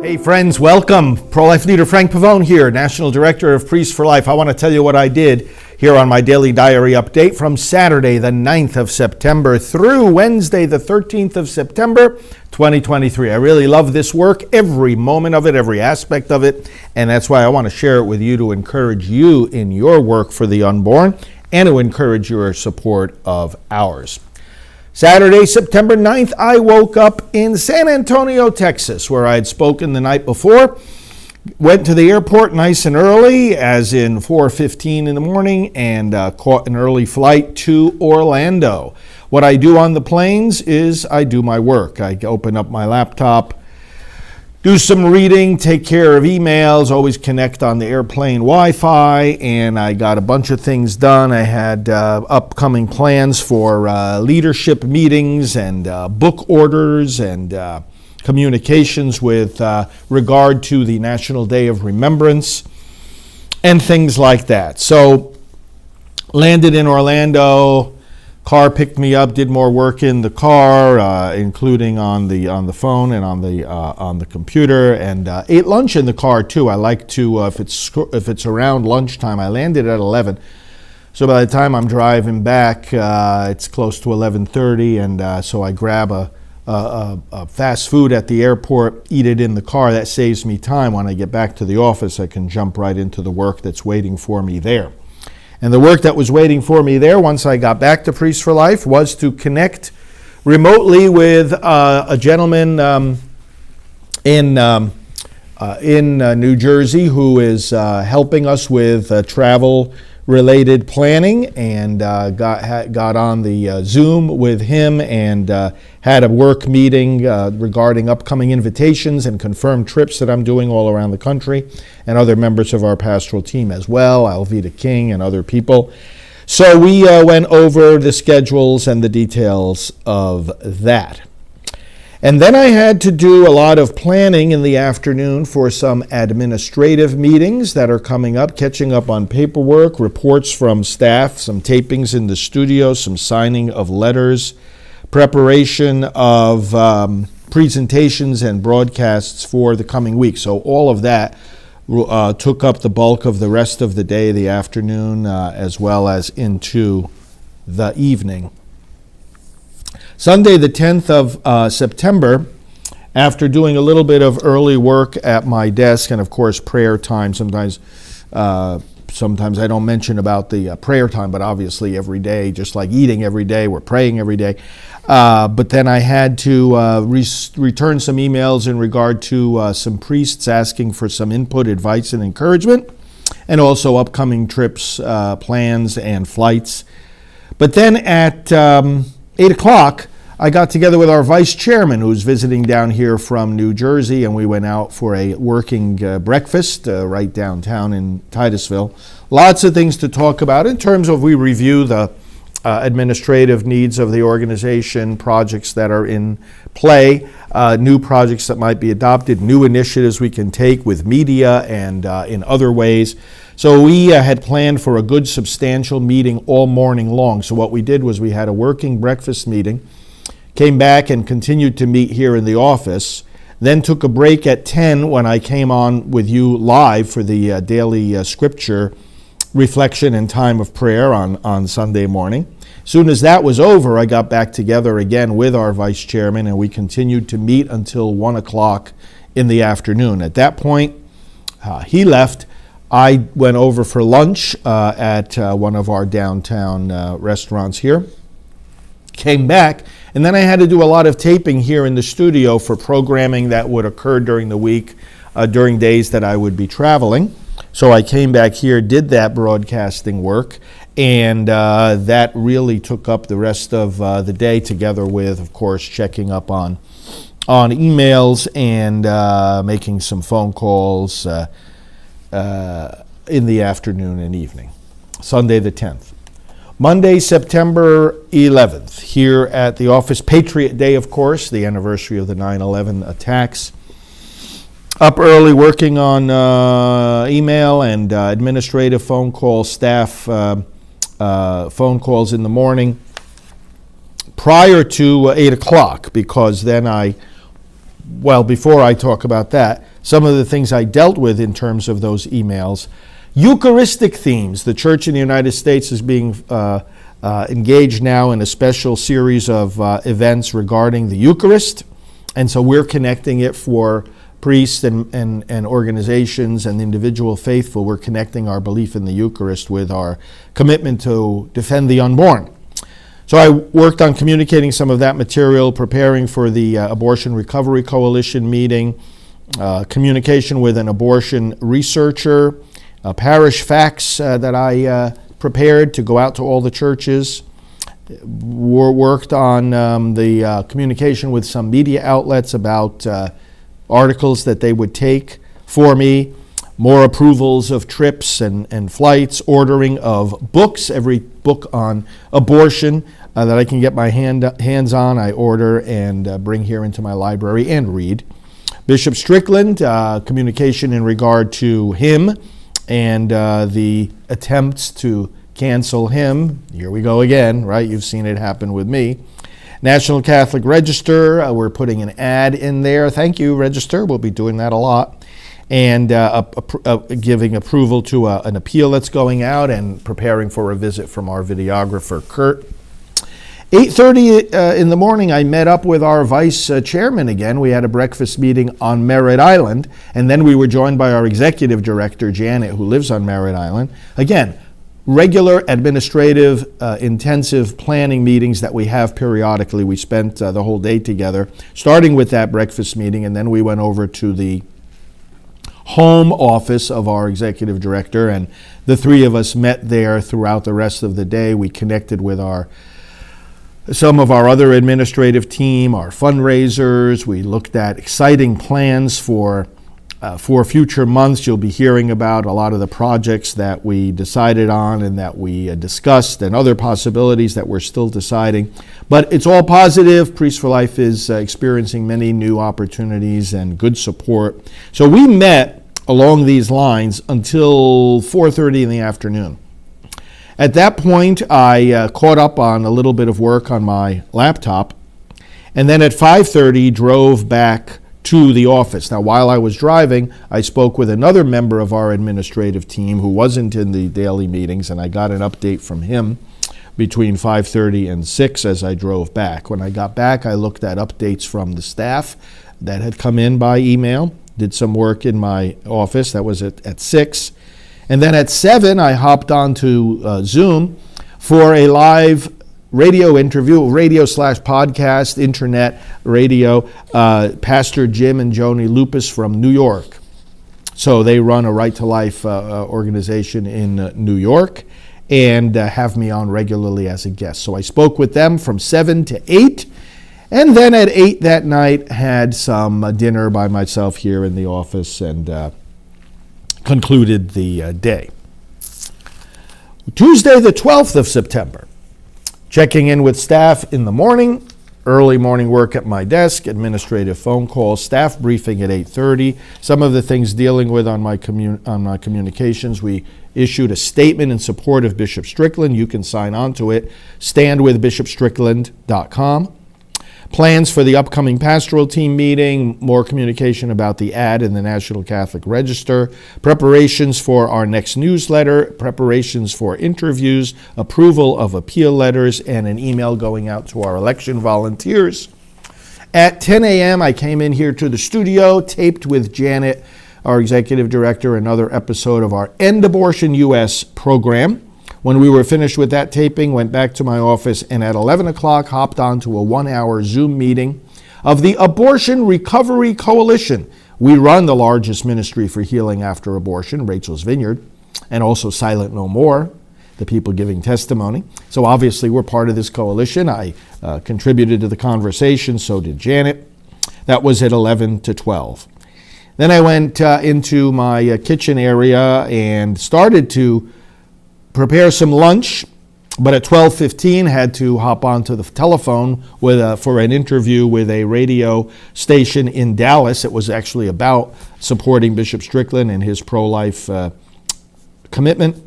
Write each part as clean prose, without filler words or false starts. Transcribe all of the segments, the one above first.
Hey friends, welcome. Pro-life leader Frank Pavone here, National Director of Priests for Life. I want to tell you what I did here on my daily diary update from Saturday the 9th of September through Wednesday the 13th of September 2023. I really love this work, every moment of it, every aspect of it, and that's why I want to share it with you to encourage you in your work for the unborn and to encourage your support of ours. Saturday, September 9th, I woke up in San Antonio, Texas, where I had spoken the night before. Went to the airport nice and early, as in 4:15 in the morning, and caught an early flight to Orlando. What I do on the planes is I do my work. I open up my laptop, do some reading, take care of emails, always connect on the airplane Wi-Fi, and I got a bunch of things done. I had upcoming plans for leadership meetings and book orders and communications with regard to the National Day of Remembrance and things like that. So, landed in Orlando. Car picked me up, did more work in the car, including on the phone and on the computer, and ate lunch in the car too. I like to if it's around lunchtime. I landed at 11, so by the time I'm driving back, it's close to 11:30, and so I grab a fast food at the airport, eat it in the car. That saves me time. When I get back to the office, I can jump right into the work that's waiting for me there. And the work that was waiting for me there once I got back to Priests for Life was to connect remotely with a gentleman in New Jersey who is helping us with travel-related planning, and got on the Zoom with him and had a work meeting regarding upcoming invitations and confirmed trips that I'm doing all around the country, and other members of our pastoral team as well, Alvita King and other people. So we went over the schedules and the details of that. And then I had to do a lot of planning in the afternoon for some administrative meetings that are coming up, catching up on paperwork, reports from staff, some tapings in the studio, some signing of letters, preparation of presentations and broadcasts for the coming week. So all of that took up the bulk of the rest of the day, the afternoon, as well as into the evening. Sunday, the 10th of September, after doing a little bit of early work at my desk, and of course prayer time, sometimes I don't mention about the prayer time, but obviously every day, just like eating every day, we're praying every day. But then I had to return some emails in regard to some priests asking for some input, advice, and encouragement, and also upcoming trips, plans, and flights. But then at 8 o'clock, I got together with our vice chairman who's visiting down here from New Jersey, and we went out for a working breakfast right downtown in Titusville. Lots of things to talk about in terms of we review the administrative needs of the organization, projects that are in play, new projects that might be adopted, new initiatives we can take with media and in other ways. So we had planned for a good substantial meeting all morning long. So what we did was we had a working breakfast meeting, came back and continued to meet here in the office, then took a break at 10 when I came on with you live for the daily scripture reflection and time of prayer on Sunday morning. As soon as that was over, I got back together again with our vice chairman, and we continued to meet until 1 o'clock in the afternoon. At that point, he left. I went over for lunch at one of our downtown restaurants here, came back, and then I had to do a lot of taping here in the studio for programming that would occur during the week, during days that I would be traveling. So I came back here, did that broadcasting work, and that really took up the rest of the day, together with, of course, checking up on emails and making some phone calls in the afternoon and evening. Sunday the 10th. Monday, September 11th, here at the office, Patriot Day, of course, the anniversary of the 9/11 attacks. Up early working on email and administrative phone calls, staff phone calls in the morning prior to 8 o'clock, because then before I talk about that, some of the things I dealt with in terms of those emails. Eucharistic themes. The Church in the United States is being engaged now in a special series of events regarding the Eucharist. And so we're connecting it for priests and organizations and individual faithful. We're connecting our belief in the Eucharist with our commitment to defend the unborn. So I worked on communicating some of that material, preparing for the Abortion Recovery Coalition meeting, communication with an abortion researcher, parish facts that I prepared to go out to all the churches. Worked on the communication with some media outlets about articles that they would take for me, more approvals of trips and flights, ordering of books, every book on abortion that I can get my hands on, I order and bring here into my library and read. Bishop Strickland, communication in regard to him and the attempts to cancel him. Here we go again, right? You've seen it happen with me. National Catholic Register, we're putting an ad in there. Thank you, Register. We'll be doing that a lot. And giving approval to an appeal that's going out and preparing for a visit from our videographer, Kurt. 8:30 in the morning, I met up with our vice chairman again. We had a breakfast meeting on Merritt Island, and then we were joined by our executive director, Janet, who lives on Merritt Island. Again, regular administrative intensive planning meetings that we have periodically. We spent the whole day together, starting with that breakfast meeting, and then we went over to the home office of our executive director, and the three of us met there throughout the rest of the day. We connected with some of our other administrative team, our fundraisers. We looked at exciting plans for future months. You'll be hearing about a lot of the projects that we decided on and that we discussed, and other possibilities that we're still deciding. But it's all positive. Priests for Life is experiencing many new opportunities and good support. So we met along these lines until 4:30 in the afternoon. At that point, I caught up on a little bit of work on my laptop, and then at 5:30 drove back to the office. Now, while I was driving, I spoke with another member of our administrative team who wasn't in the daily meetings, and I got an update from him between 5:30 and 6 as I drove back. When I got back, I looked at updates from the staff that had come in by email, did some work in my office. That was at 6. And then at 7, I hopped onto Zoom for a live radio interview, radio/podcast, internet radio, Pastor Jim and Joni Lupus from New York. So they run a Right to Life organization in New York and have me on regularly as a guest. So I spoke with them from 7 to 8, and then at 8 that night had some dinner by myself here in the office and concluded the day. Tuesday the 12th of September. Checking in with staff in the morning, early morning work at my desk, administrative phone calls, staff briefing at 8:30. Some of the things dealing with on my communications, we issued a statement in support of Bishop Strickland. You can sign on to it, standwithbishopstrickland.com. Plans for the upcoming pastoral team meeting, more communication about the ad in the National Catholic Register, preparations for our next newsletter, preparations for interviews, approval of appeal letters, and an email going out to our election volunteers. At 10 a.m., I came in here to the studio, taped with Janet, our executive director, another episode of our End Abortion US program. When we were finished with that taping, went back to my office, and at 11 o'clock hopped on to a 1-hour Zoom meeting of the Abortion Recovery Coalition. We run the largest ministry for healing after abortion, Rachel's Vineyard, and also Silent No More, the people giving testimony. So obviously we're part of this coalition. I contributed to the conversation, so did Janet. That was at 11 to 12. Then I went into my kitchen area and started to prepare some lunch, but at 12:15 had to hop onto the telephone for an interview with a radio station in Dallas. It was actually about supporting Bishop Strickland and his pro-life commitment.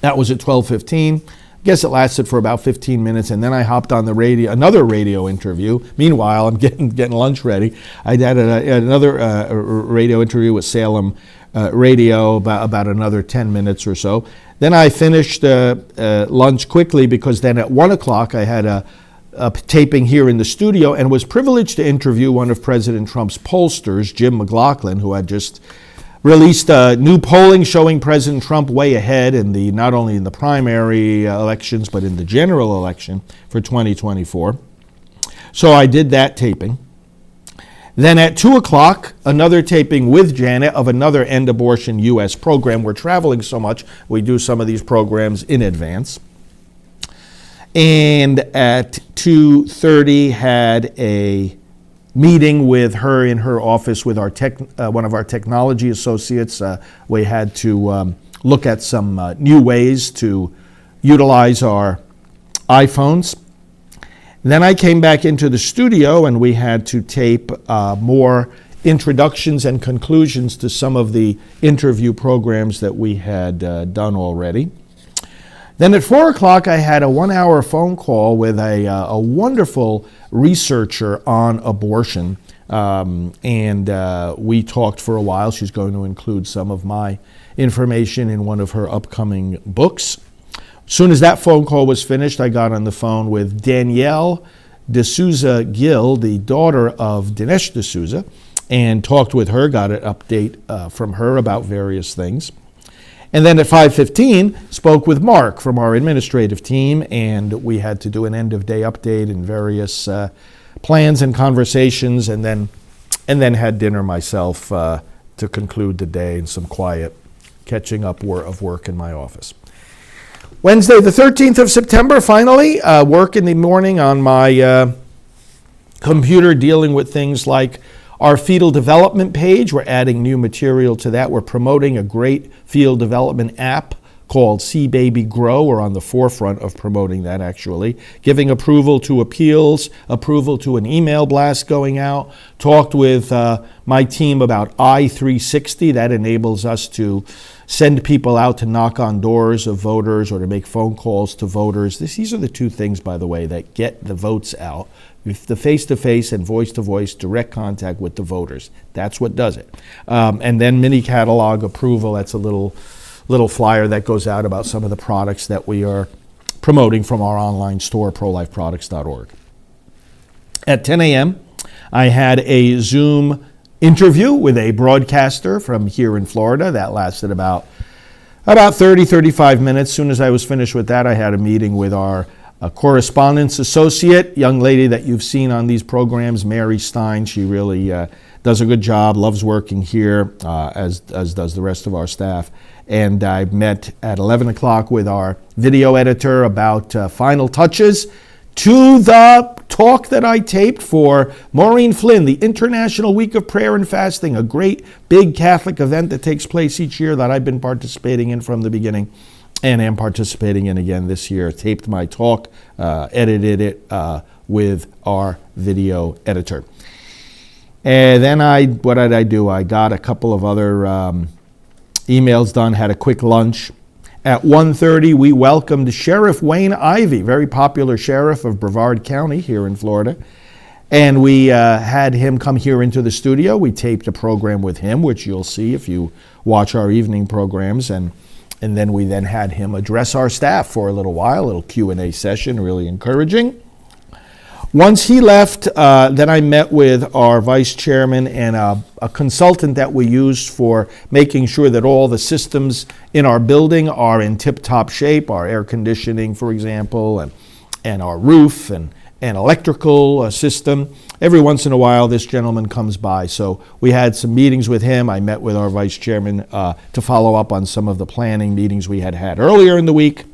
That was at 12:15. guess it lasted for about 15 minutes, and then I hopped on the radio, another radio interview. Meanwhile, I'm getting lunch ready. I had another radio interview with Salem Radio, about another 10 minutes or so. Then I finished lunch quickly, because then at 1 o'clock I had a taping here in the studio, and was privileged to interview one of President Trump's pollsters, Jim McLaughlin, who had just released new polling showing President Trump way ahead in not only in the primary elections, but in the general election for 2024. So I did that taping. Then at 2 o'clock, another taping with Janet of another End Abortion U.S. program. We're traveling so much, we do some of these programs in advance. And at 2:30, had a meeting with her in her office with our one of our technology associates. We had to look at some new ways to utilize our iPhones. Then I came back into the studio, and we had to tape more introductions and conclusions to some of the interview programs that we had done already. Then at 4 o'clock, I had a 1-hour phone call with a wonderful researcher on abortion, and we talked for a while. She's going to include some of my information in one of her upcoming books. As soon as that phone call was finished, I got on the phone with Danielle D'Souza Gill, the daughter of Dinesh D'Souza, and talked with her, got an update from her about various things. And then at 5:15, spoke with Mark from our administrative team, and we had to do an end-of-day update and various plans and conversations, and then had dinner myself to conclude the day, and some quiet catching up of work in my office. Wednesday, the 13th of September, finally, work in the morning on my computer, dealing with things like our fetal development page. We're adding new material to that. We're promoting a great fetal development app called See Baby Grow. We're on the forefront of promoting that, actually. Giving approval to appeals, approval to an email blast going out. Talked with my team about I-360. That enables us to send people out to knock on doors of voters or to make phone calls to voters. These are the two things, by the way, that get the votes out. The face-to-face and voice-to-voice direct contact with the voters. That's what does it. And then mini catalog approval. That's a little flyer that goes out about some of the products that we are promoting from our online store, prolifeproducts.org. At 10 a.m., I had a Zoom interview with a broadcaster from here in Florida. That lasted about 35 minutes. As soon as I was finished with that, I had a meeting with our correspondence associate, young lady that you've seen on these programs, Mary Stein. She really does a good job, loves working here, as does the rest of our staff. And I met at 11 o'clock with our video editor about final touches to the talk that I taped for Maureen Flynn, the International Week of Prayer and Fasting, a great big Catholic event that takes place each year that I've been participating in from the beginning and am participating in again this year. Taped my talk, edited it with our video editor. And then what did I do? I got a couple of other emails done, had a quick lunch. At 1:30, we welcomed Sheriff Wayne Ivey, very popular sheriff of Brevard County here in Florida. And we had him come here into the studio. We taped a program with him, which you'll see if you watch our evening programs. And then we had him address our staff for a little while, a little Q&A session, really encouraging. Once he left, then I met with our vice chairman and a consultant that we used for making sure that all the systems in our building are in tip-top shape, our air conditioning, for example, and our roof and electrical system. Every once in a while, this gentleman comes by. So we had some meetings with him. I met with our vice chairman to follow up on some of the planning meetings we had earlier in the week.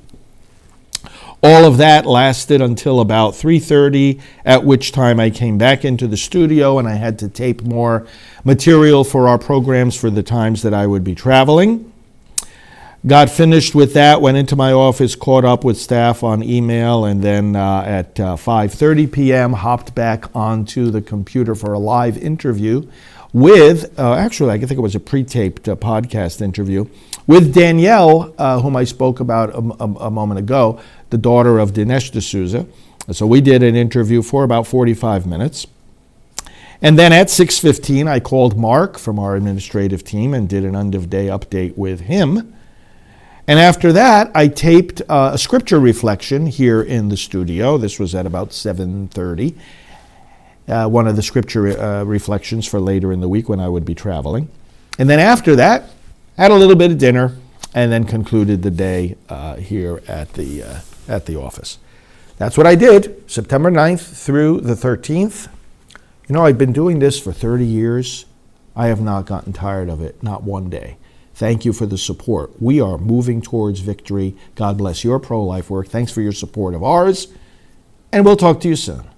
All of that lasted until about 3:30, at which time I came back into the studio and I had to tape more material for our programs for the times that I would be traveling. got finished with that, went into my office, caught up with staff on email, and then at 5:30 p.m. hopped back onto the computer for a live interview with, actually I think it was a pre-taped podcast interview, with Danielle, whom I spoke about a moment ago, the daughter of Dinesh D'Souza. So we did an interview for about 45 minutes. And then at 6:15, I called Mark from our administrative team and did an end of day update with him. And after that, I taped a scripture reflection here in the studio. This was at about 7:30. One of the scripture reflections for later in the week when I would be traveling. And then after that, had a little bit of dinner, and then concluded the day here at the office. That's what I did, September 9th through the 13th. You know, I've been doing this for 30 years. I have not gotten tired of it, not one day. Thank you for the support. We are moving towards victory. God bless your pro-life work. Thanks for your support of ours, and we'll talk to you soon.